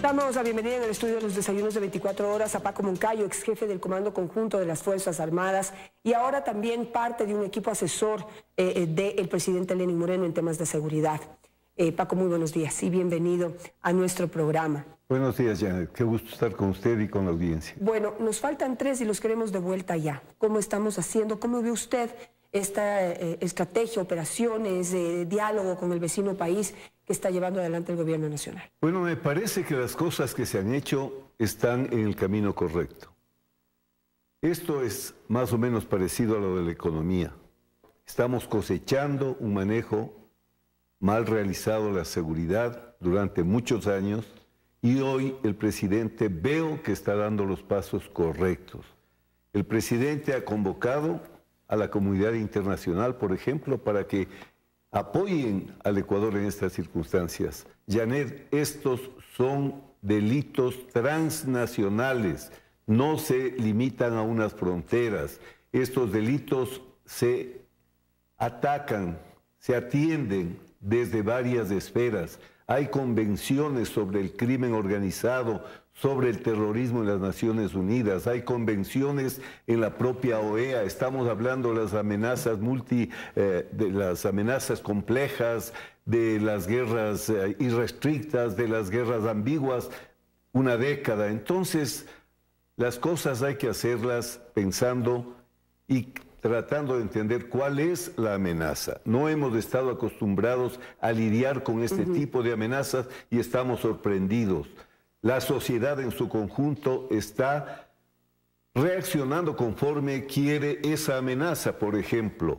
Damos la bienvenida en el estudio de los desayunos de 24 horas a Paco Moncayo, ex jefe del Comando Conjunto de las Fuerzas Armadas y ahora también parte de un equipo asesor del presidente Lenín Moreno en temas de seguridad. Paco, muy buenos días y bienvenido a nuestro programa. Buenos días, Janet. Qué gusto estar con usted y con la audiencia. Bueno, nos faltan 3 y los queremos de vuelta ya. ¿Cómo estamos haciendo? ¿Cómo ve usted esta estrategia, operaciones, diálogo con el vecino país que está llevando adelante el gobierno nacional? Bueno, me parece que las cosas que se han hecho están en el camino correcto. Esto es más o menos parecido a lo de la economía. Estamos cosechando un manejo mal realizado de la seguridad durante muchos años y hoy el presidente veo que está dando los pasos correctos. El presidente ha convocado a la comunidad internacional, por ejemplo, para que apoyen al Ecuador en estas circunstancias. Janet, estos son delitos transnacionales, no se limitan a unas fronteras. Estos delitos se atacan, se atienden desde varias esferas. Hay convenciones sobre el crimen organizado, sobre el terrorismo en las Naciones Unidas, hay convenciones en la propia OEA, estamos hablando de las amenazas de las amenazas complejas, de las guerras irrestrictas, de las guerras ambiguas, una década. Entonces, las cosas hay que hacerlas pensando y tratando de entender cuál es la amenaza. No hemos estado acostumbrados a lidiar con este tipo de amenazas y estamos sorprendidos. La sociedad en su conjunto está reaccionando conforme quiere esa amenaza. Por ejemplo,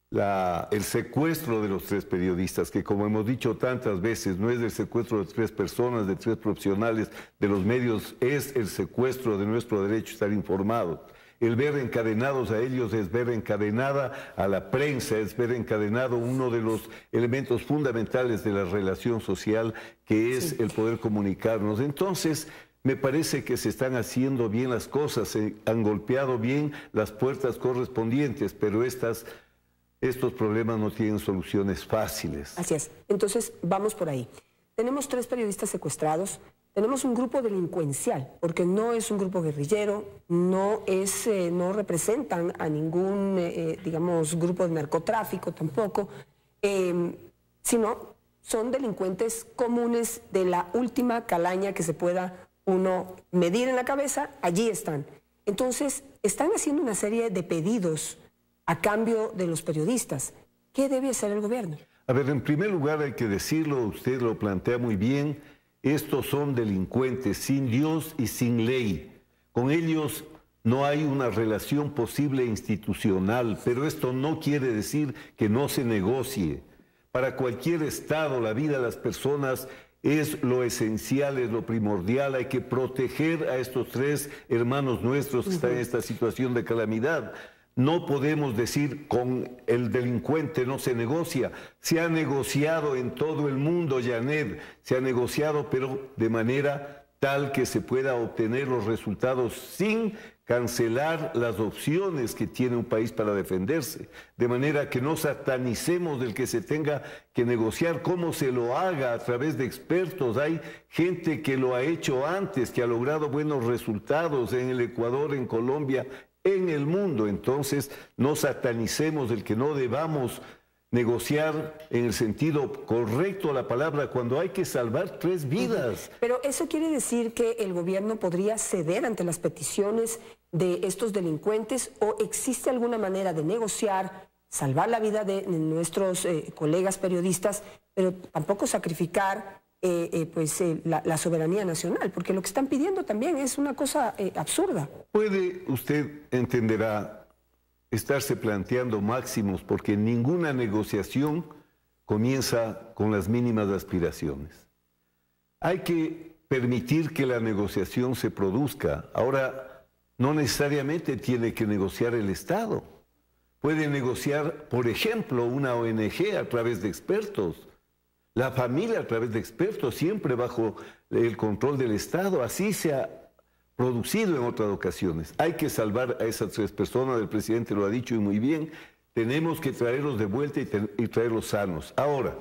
el secuestro de los 3 periodistas, que como hemos dicho tantas veces, no es el secuestro de 3 personas, de 3 profesionales de los medios, es el secuestro de nuestro derecho a estar informados. El ver encadenados a ellos es ver encadenada a la prensa, es ver encadenado uno de los elementos fundamentales de la relación social, que es el poder comunicarnos. Entonces, me parece que se están haciendo bien las cosas, se han golpeado bien las puertas correspondientes, pero estos problemas no tienen soluciones fáciles. Así es. Entonces, vamos por ahí. Tenemos 3 periodistas secuestrados. Tenemos un grupo delincuencial, porque no es un grupo guerrillero, no representan a ningún, digamos, grupo de narcotráfico tampoco, sino son delincuentes comunes de la última calaña que se pueda uno medir en la cabeza, allí están. Entonces, están haciendo una serie de pedidos a cambio de los periodistas. ¿Qué debe hacer el gobierno? A ver, en primer lugar hay que decirlo, usted lo plantea muy bien. Estos son delincuentes sin Dios y sin ley. Con ellos no hay una relación posible institucional, pero esto no quiere decir que no se negocie. Para cualquier Estado, la vida de las personas es lo esencial, es lo primordial. Hay que proteger a estos 3 hermanos nuestros que están en esta situación de calamidad. No podemos decir con el delincuente no se negocia. Se ha negociado en todo el mundo, Janet, se ha negociado, pero de manera tal que se pueda obtener los resultados sin cancelar las opciones que tiene un país para defenderse. De manera que no satanicemos del que se tenga que negociar, cómo se lo haga a través de expertos. Hay gente que lo ha hecho antes, que ha logrado buenos resultados en el Ecuador, en Colombia, en el mundo. Entonces, no satanicemos el que no debamos negociar en el sentido correcto a la palabra cuando hay que salvar 3 vidas. Pero eso quiere decir que el gobierno podría ceder ante las peticiones de estos delincuentes, o existe alguna manera de negociar, salvar la vida de nuestros colegas periodistas, pero tampoco sacrificar la soberanía nacional, porque lo que están pidiendo también es una cosa absurda. Puede, usted entenderá, estarse planteando máximos, porque ninguna negociación comienza con las mínimas aspiraciones. Hay que permitir que la negociación se produzca. Ahora, no necesariamente tiene que negociar el Estado. Puede negociar, por ejemplo, una ONG a través de expertos. La familia a través de expertos, siempre bajo el control del Estado. Así se ha producido en otras ocasiones. Hay que salvar a esas 3 personas, el presidente lo ha dicho y muy bien. Tenemos que traerlos de vuelta y traerlos sanos. Ahora,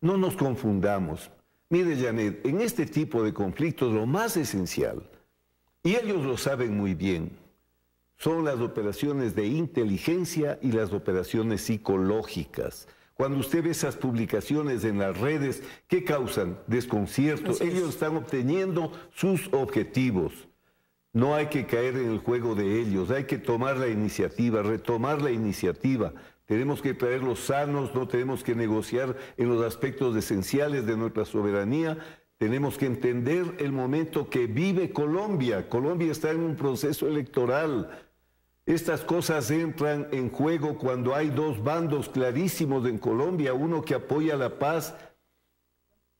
no nos confundamos. Mire, Janet, en este tipo de conflictos lo más esencial, y ellos lo saben muy bien, son las operaciones de inteligencia y las operaciones psicológicas. Cuando usted ve esas publicaciones en las redes, ¿qué causan? Desconcierto. Ellos están obteniendo sus objetivos. No hay que caer en el juego de ellos, hay que tomar la iniciativa, retomar la iniciativa. Tenemos que traerlos sanos, no tenemos que negociar en los aspectos esenciales de nuestra soberanía. Tenemos que entender el momento que vive Colombia. Colombia está en un proceso electoral. Estas cosas entran en juego cuando hay dos bandos clarísimos en Colombia, uno que apoya la paz,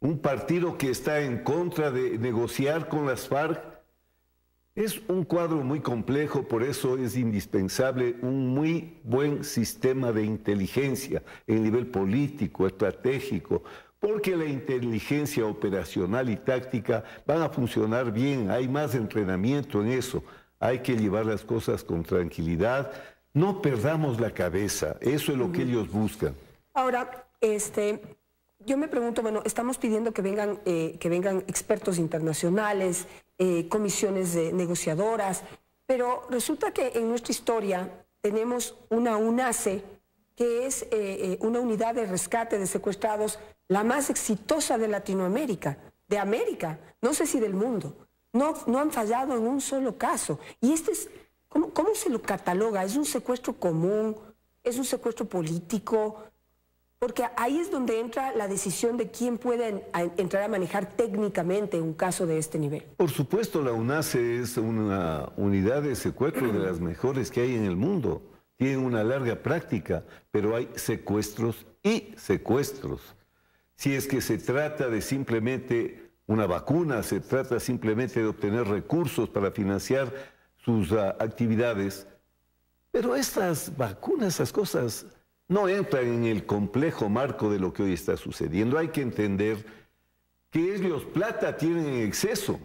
un partido que está en contra de negociar con las FARC. Es un cuadro muy complejo, por eso es indispensable un muy buen sistema de inteligencia en nivel político, estratégico, porque la inteligencia operacional y táctica van a funcionar bien, hay más entrenamiento en eso. Hay que llevar las cosas con tranquilidad. No perdamos la cabeza. Eso es lo que ellos buscan. Ahora, yo me pregunto, bueno, estamos pidiendo que vengan expertos internacionales, comisiones negociadoras, pero resulta que en nuestra historia tenemos una UNACE, que es una unidad de rescate de secuestrados, la más exitosa de Latinoamérica, de América, no sé si del mundo. No han fallado en un solo caso. Y ¿cómo se lo cataloga? ¿Es un secuestro común? ¿Es un secuestro político? Porque ahí es donde entra la decisión de quién puede entrar a manejar técnicamente un caso de este nivel. Por supuesto, la UNACE es una unidad de secuestro de las mejores que hay en el mundo. Tienen una larga práctica, pero hay secuestros y secuestros. Si es que se trata de simplemente una vacuna, se trata simplemente de obtener recursos para financiar sus actividades. Pero estas vacunas, esas cosas, no entran en el complejo marco de lo que hoy está sucediendo. Hay que entender que ellos plata tienen en exceso.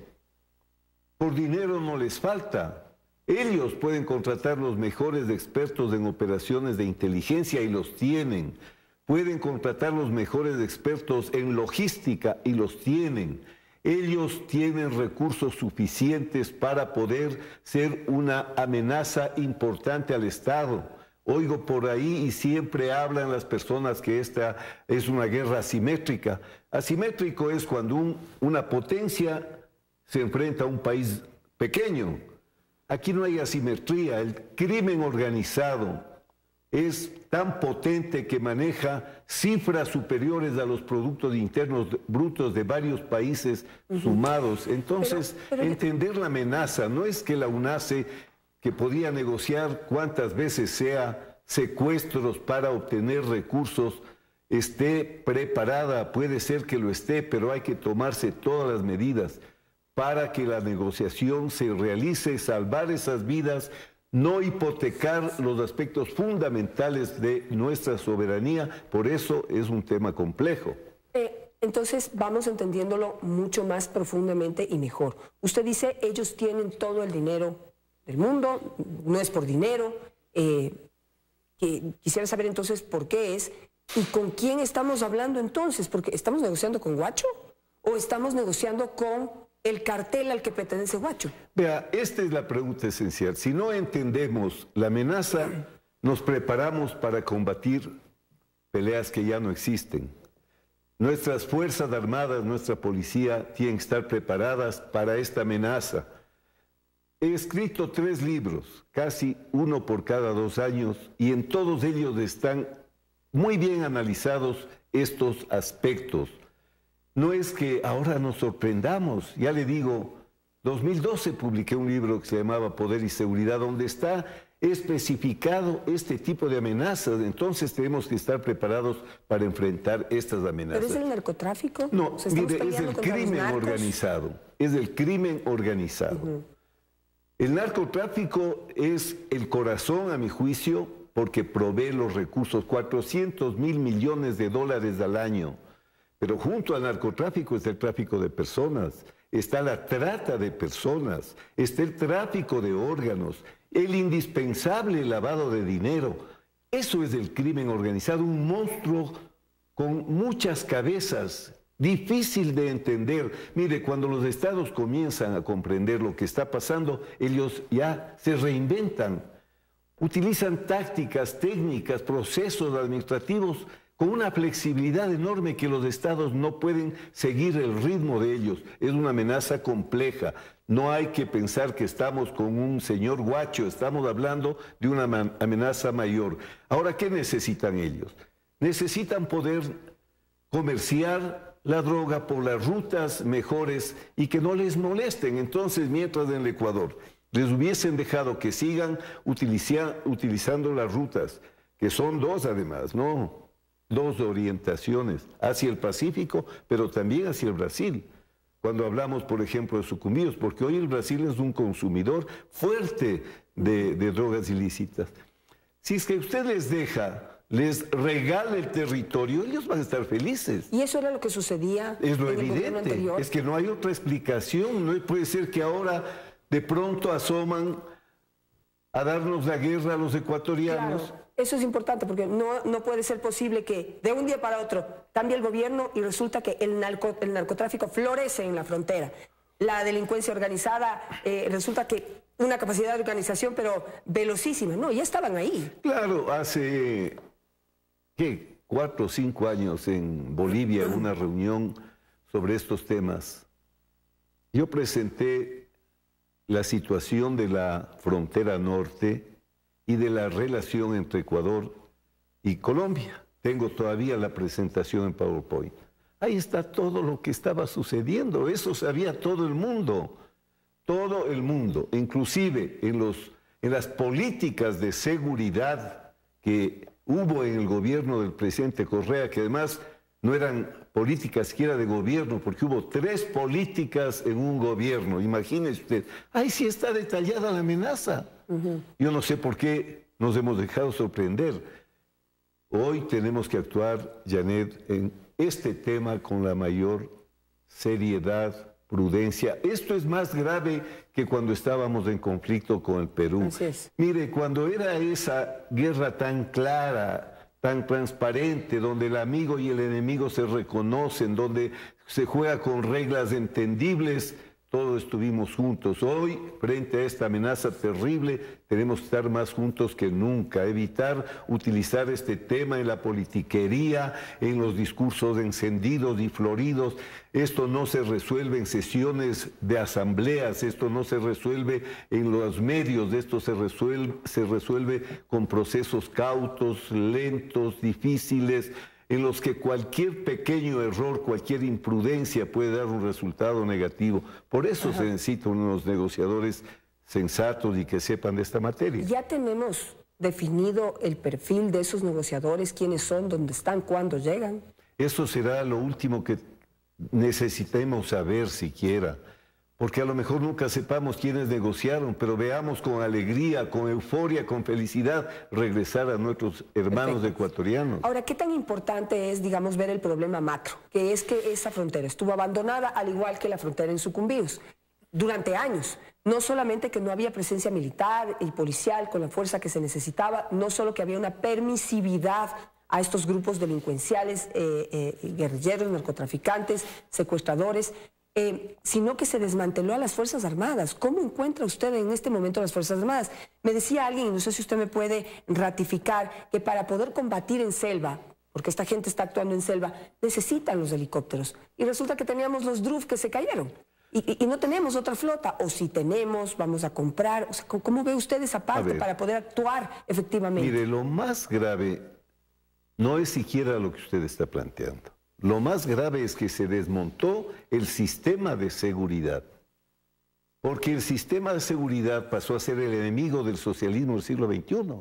Por dinero no les falta. Ellos pueden contratar los mejores expertos en operaciones de inteligencia y los tienen. Pueden contratar los mejores expertos en logística y los tienen. Ellos tienen recursos suficientes para poder ser una amenaza importante al Estado. Oigo por ahí y siempre hablan las personas que esta es una guerra asimétrica. Asimétrico es cuando una potencia se enfrenta a un país pequeño. Aquí no hay asimetría. El crimen organizado es tan potente que maneja cifras superiores a los productos internos brutos de varios países sumados. Entonces, entender la amenaza no es que la UNACE, que podía negociar cuántas veces sea secuestros para obtener recursos, esté preparada. Puede ser que lo esté, pero hay que tomarse todas las medidas para que la negociación se realice, salvar esas vidas, no hipotecar los aspectos fundamentales de nuestra soberanía. Por eso es un tema complejo. Entonces vamos entendiéndolo mucho más profundamente y mejor. Usted dice, ellos tienen todo el dinero del mundo, no es por dinero. Quisiera saber entonces por qué es y con quién estamos hablando entonces, porque ¿estamos negociando con Guacho o estamos negociando con el cartel al que pertenece Guacho? Vea, esta es la pregunta esencial. Si no entendemos la amenaza, nos preparamos para combatir peleas que ya no existen. Nuestras Fuerzas Armadas, nuestra policía, tienen que estar preparadas para esta amenaza. He escrito 3 libros, casi uno por cada 2 años, y en todos ellos están muy bien analizados estos aspectos. No es que ahora nos sorprendamos, ya le digo, 2012 publiqué un libro que se llamaba Poder y Seguridad, donde está especificado este tipo de amenazas. Entonces tenemos que estar preparados para enfrentar estas amenazas. ¿Pero es el narcotráfico? No, mire, es el crimen organizado. Es el crimen organizado. El narcotráfico es el corazón, a mi juicio, porque provee los recursos, 400.000 millones de dólares al año. Pero junto al narcotráfico está el tráfico de personas, está la trata de personas, está el tráfico de órganos, el indispensable lavado de dinero. Eso es el crimen organizado, un monstruo con muchas cabezas difícil de entender. Mire, cuando los estados comienzan a comprender lo que está pasando, ellos ya se reinventan, utilizan tácticas, técnicas, procesos administrativos con una flexibilidad enorme que los estados no pueden seguir el ritmo de ellos. Es una amenaza compleja. No hay que pensar que estamos con un señor guacho, estamos hablando de una amenaza mayor. Ahora, ¿qué necesitan ellos? Necesitan poder comerciar la droga por las rutas mejores y que no les molesten. Entonces, mientras en el Ecuador les hubiesen dejado que sigan utilizando las rutas, que son dos además, ¿no? Dos orientaciones, hacia el Pacífico, pero también hacia el Brasil. Cuando hablamos, por ejemplo, de sucumbíos, porque hoy el Brasil es un consumidor fuerte de drogas ilícitas. Si es que usted les deja, les regala el territorio, ellos van a estar felices. Y eso era lo que sucedía es lo en el gobierno evidente, anterior. es que no hay otra explicación. No puede ser que ahora de pronto asoman a darnos la guerra a los ecuatorianos. Claro, eso es importante porque no puede ser posible que de un día para otro cambie el gobierno y resulta que el narcotráfico florece en la frontera. La delincuencia organizada resulta que una capacidad de organización pero velocísima. No, ya estaban ahí. Claro, hace, ¿qué? 4 o 5 años en Bolivia, en una reunión sobre estos temas, yo presenté la situación de la frontera norte y de la relación entre Ecuador y Colombia. Tengo todavía la presentación en PowerPoint. Ahí está todo lo que estaba sucediendo. Eso sabía todo el mundo. Todo el mundo, inclusive en las políticas de seguridad que hubo en el gobierno del presidente Correa, que además no eran políticas siquiera de gobierno, porque hubo 3 políticas en un gobierno. Imagínese usted, ahí sí está detallada la amenaza. Yo no sé por qué nos hemos dejado sorprender. Hoy tenemos que actuar, Janet, en este tema con la mayor seriedad, prudencia. Esto es más grave que cuando estábamos en conflicto con el Perú. Así es. Mire, cuando era esa guerra tan clara, tan transparente, donde el amigo y el enemigo se reconocen, donde se juega con reglas entendibles, todos estuvimos juntos. Hoy, frente a esta amenaza terrible, tenemos que estar más juntos que nunca, evitar utilizar este tema en la politiquería, en los discursos encendidos y floridos. Esto no se resuelve en sesiones de asambleas, esto no se resuelve en los medios, esto se resuelve con procesos cautos, lentos, difíciles, en los que cualquier pequeño error, cualquier imprudencia puede dar un resultado negativo. Por eso se necesitan unos negociadores sensatos y que sepan de esta materia. Ya tenemos definido el perfil de esos negociadores, quiénes son, dónde están, cuándo llegan. Eso será lo último que necesitemos saber siquiera, porque a lo mejor nunca sepamos quiénes negociaron, pero veamos con alegría, con euforia, con felicidad, regresar a nuestros hermanos ecuatorianos. Ahora, ¿qué tan importante es, digamos, ver el problema macro? Que es que esa frontera estuvo abandonada, al igual que la frontera en Sucumbíos, durante años. No solamente que no había presencia militar y policial con la fuerza que se necesitaba, no solo que había una permisividad a estos grupos delincuenciales, guerrilleros, narcotraficantes, secuestradores, sino que se desmanteló a las Fuerzas Armadas. ¿Cómo encuentra usted en este momento las Fuerzas Armadas? Me decía alguien, y no sé si usted me puede ratificar, que para poder combatir en selva, porque esta gente está actuando en selva, necesitan los helicópteros. Y resulta que teníamos los DRUF que se cayeron. Y no tenemos otra flota, o si tenemos, vamos a comprar. O sea, ¿cómo ve usted esa parte para poder actuar efectivamente? Mire, lo más grave no es siquiera lo que usted está planteando. Lo más grave es que se desmontó el sistema de seguridad, porque el sistema de seguridad pasó a ser el enemigo del socialismo del siglo XXI,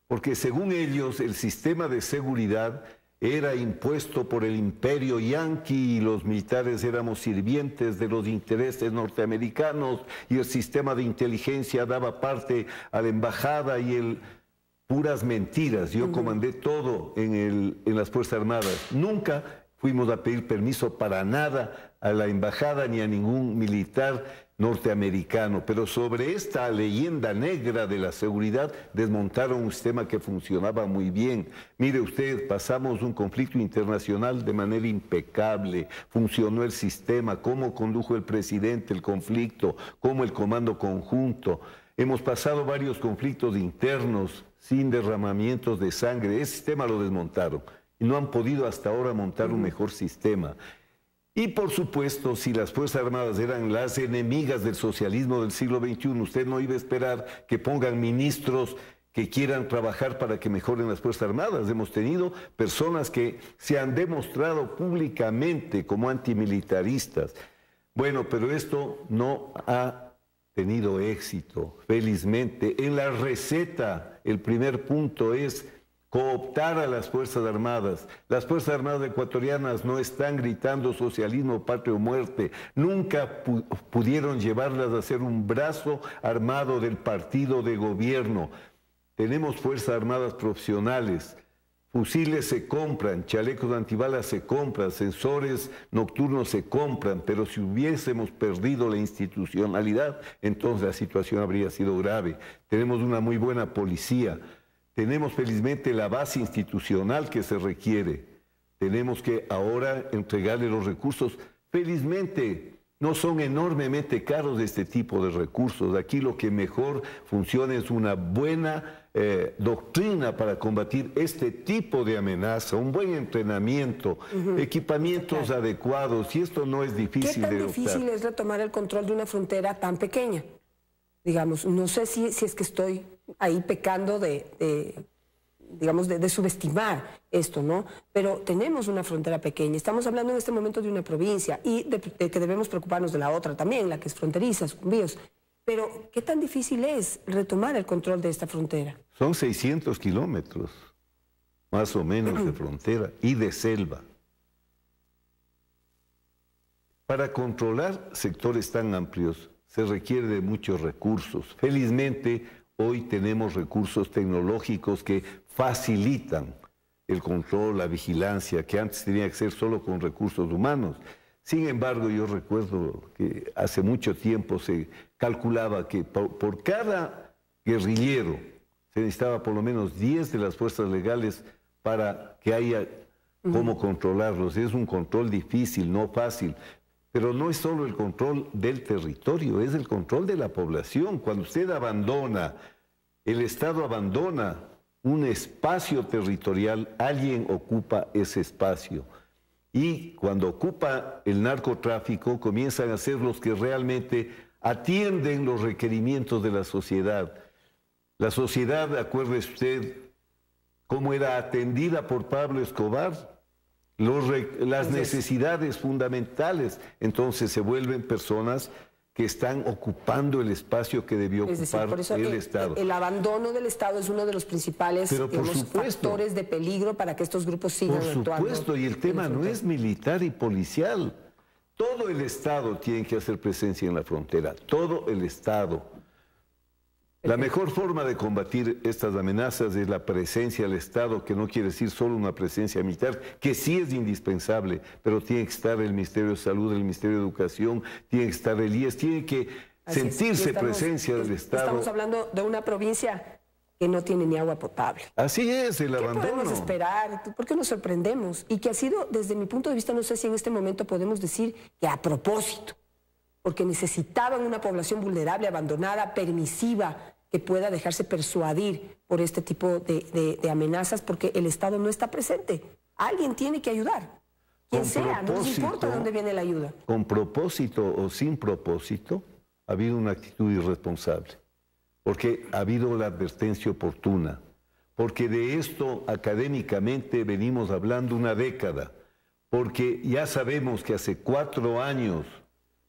porque según ellos el sistema de seguridad era impuesto por el imperio yanqui y los militares éramos sirvientes de los intereses norteamericanos y el sistema de inteligencia daba parte a la embajada y puras mentiras. Yo comandé todo en las Fuerzas Armadas. Nunca fuimos a pedir permiso para nada a la embajada ni a ningún militar norteamericano, pero sobre esta leyenda negra de la seguridad desmontaron un sistema que funcionaba muy bien. Mire usted, pasamos un conflicto internacional de manera impecable, funcionó el sistema, cómo condujo el presidente el conflicto, cómo el comando conjunto. Hemos pasado varios conflictos internos sin derramamientos de sangre. Ese sistema lo desmontaron y no han podido hasta ahora montar un mejor sistema. Y por supuesto, si las Fuerzas Armadas eran las enemigas del socialismo del siglo XXI, usted no iba a esperar que pongan ministros que quieran trabajar para que mejoren las Fuerzas Armadas. Hemos tenido personas que se han demostrado públicamente como antimilitaristas. Bueno, pero esto no ha tenido éxito, felizmente. En la receta, el primer punto es cooptar a las Fuerzas Armadas. Las Fuerzas Armadas ecuatorianas no están gritando socialismo, patria o muerte. Nunca pudieron llevarlas a ser un brazo armado del partido de gobierno. Tenemos Fuerzas Armadas profesionales. Fusiles se compran, chalecos antibalas se compran, sensores nocturnos se compran, pero si hubiésemos perdido la institucionalidad, entonces la situación habría sido grave. Tenemos una muy buena policía. Tenemos felizmente la base institucional que se requiere. Tenemos que ahora entregarle los recursos. Felizmente no son enormemente caros este tipo de recursos. Aquí lo que mejor funciona es una buena doctrina para combatir este tipo de amenaza, un buen entrenamiento, equipamientos adecuados, y esto no es difícil de adoptar. ¿Qué tan difícil es retomar el control de una frontera tan pequeña? Digamos, no sé si es que estoy ahí pecando digamos, de subestimar esto, ¿no? Pero tenemos una frontera pequeña. Estamos hablando en este momento de una provincia y de que debemos preocuparnos de la otra también, la que es fronteriza, Sucumbíos. Pero, ¿qué tan difícil es retomar el control de esta frontera? Son 600 kilómetros, más o menos, de frontera y de selva. Para controlar sectores tan amplios se requiere de muchos recursos. Felizmente, hoy tenemos recursos tecnológicos que facilitan el control, la vigilancia, que antes tenía que ser solo con recursos humanos. Sin embargo, yo recuerdo que hace mucho tiempo se calculaba que por cada guerrillero se necesitaba por lo menos 10 de las fuerzas legales para que haya cómo controlarlos. Es un control difícil, no fácil. Pero no es solo el control del territorio, es el control de la población. Cuando usted abandona, el Estado abandona un espacio territorial, alguien ocupa ese espacio. Y cuando ocupa el narcotráfico, comienzan a ser los que realmente atienden los requerimientos de la sociedad. La sociedad, acuérdese usted, cómo era atendida por Pablo Escobar. Las necesidades fundamentales, entonces se vuelven personas que están ocupando el espacio que debió ocupar el Estado. El abandono del Estado es uno de los principales factores de peligro para que estos grupos sigan actuando. Por supuesto, y el tema no es militar y policial. Todo el Estado tiene que hacer presencia en la frontera, todo el Estado. La mejor forma de combatir estas amenazas es la presencia del Estado, que no quiere decir solo una presencia militar, que sí es indispensable, pero tiene que estar el Ministerio de Salud, el Ministerio de Educación, tiene que estar el IES, tiene que sentirse presencia del Estado. Estamos hablando de una provincia que no tiene ni agua potable. Así es, el abandono. ¿Qué podemos esperar? ¿Por qué nos sorprendemos? Y que ha sido, desde mi punto de vista, no sé si en este momento podemos decir que a propósito, porque necesitaban una población vulnerable, abandonada, permisiva, que pueda dejarse persuadir por este tipo de amenazas, porque el Estado no está presente. Alguien tiene que ayudar. Quien sea, no nos importa de dónde viene la ayuda. Con propósito o sin propósito, ha habido una actitud irresponsable, porque ha habido la advertencia oportuna, porque de esto académicamente venimos hablando una década, porque ya sabemos que hace 4 años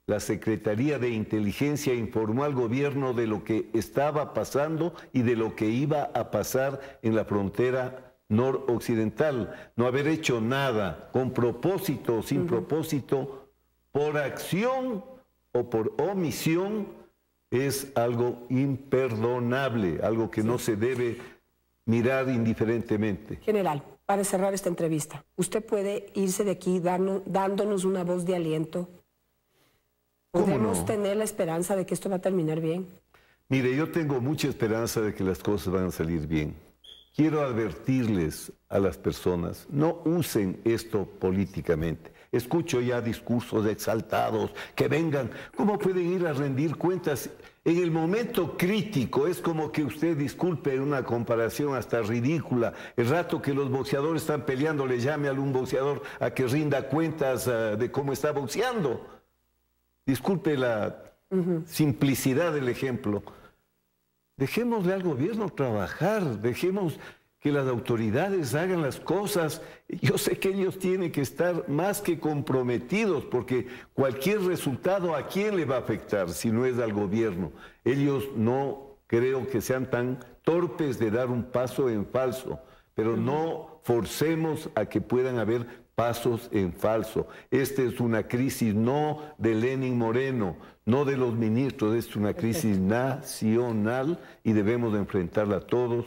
la Secretaría de Inteligencia informó al gobierno de lo que estaba pasando y de lo que iba a pasar en la frontera noroccidental. No haber hecho nada, con propósito o sin propósito, por acción o por omisión, es algo imperdonable, algo que no se debe mirar indiferentemente. General, para cerrar esta entrevista, ¿usted puede irse de aquí dándonos una voz de aliento? ¿Podemos tener la esperanza de que esto va a terminar bien? Mire, yo tengo mucha esperanza de que las cosas van a salir bien. Quiero advertirles a las personas, no usen esto políticamente. Escucho ya discursos exaltados, que vengan. ¿Cómo pueden ir a rendir cuentas? En el momento crítico es como que usted, disculpe una comparación hasta ridícula, el rato que los boxeadores están peleando, le llame a algún boxeador a que rinda cuentas de cómo está boxeando. Disculpe la simplicidad del ejemplo. Dejémosle al gobierno trabajar, dejemos que las autoridades hagan las cosas. Yo sé que ellos tienen que estar más que comprometidos, porque cualquier resultado, ¿a quién le va a afectar si no es al gobierno? Ellos no creo que sean tan torpes de dar un paso en falso, pero no forcemos a que puedan haber pasos en falso. Esta es una crisis no de Lenin Moreno, no de los ministros, es una crisis nacional y debemos de enfrentarla todos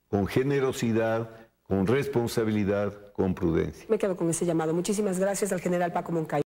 con generosidad, con responsabilidad, con prudencia. Me quedo con ese llamado. Muchísimas gracias al general Paco Moncayo.